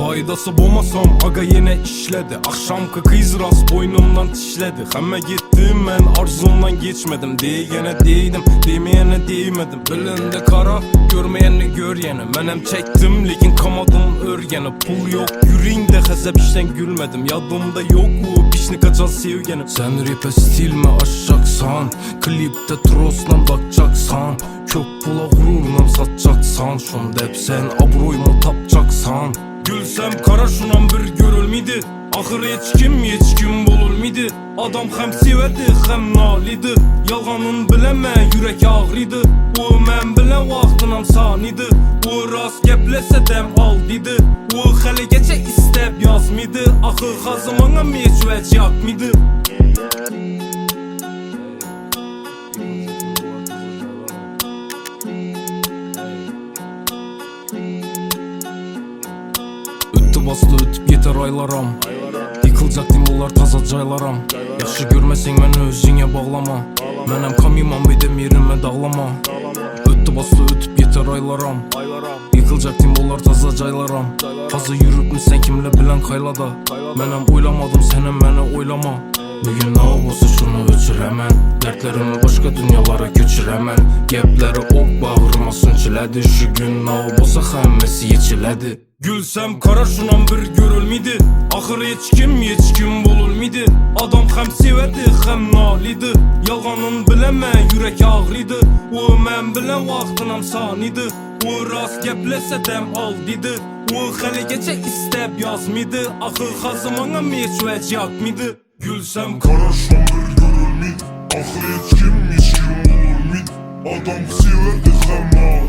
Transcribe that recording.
Faydası bulmasam aga yine işledi. Akşamkı kız rast boynumdan tişledi. Hemme gittim ben arzumdan geçmedim. Diyene değdim, demeyene değmedim. Bilinde kara, görmeyeni gör yeni. Menem çektim lekin kamadım örgeni. Pul yok yüreğimde hesap işten gülmedim. Yadımda yok o pişni kaçan sevgenim. Sen rap'e stil mi aşacaksan, klipte troslan bakacaksan, çok pula gururla satacaksan, şunda hep sen abroymu tapacaksan. Gülsem kara şunan bir görülmedi. Ahır hiç kim bululmedi. Adam hem severdi hem nalidi. Yalganın bileme yürek ağrıydı. O men bilen vaxtınam saniydi. O rast geplese dem al dedi. O hele geçe istep yazmıydı. Ahır hazımana meçveç yakmıydı. Bastı ötüp yeter aylaram. Yıkılacak dimullar taza caylaram. Yaxşı görmesen məni özüne bağlama. Mənem kamimam bedem yerime dağlama. Öttü bastı ötüp yeter aylaram. Yıkılacak dimullar taza caylaram. Fazla yürüp sen kimle bilen kaylada. Mənem oylamadım senem məni oylama. Bugün ne olsa şunu öçürəmən. Dertlerimi başka dünyalara göçürəmən. Gepleri ok bağırma sünçilədi. Şu gün ne olsa həmmesi yeçilədi. Gülsem kara şunan bir görülmedi. Ahır hiç kim bululmedi. Adam hem severdi hem nalidi. Yalganın bileme yürek ağrıydı. O men bilen vaxtınam saniydi. O rast geplese dem al dedi. O hele geçe istep yazmıydı. Ahır hazımana meçveç yakmıydı. Gülsem kara şunan bir görülmedi. Ahır hiç kim bululmedi. Adam severdi hem nalidi.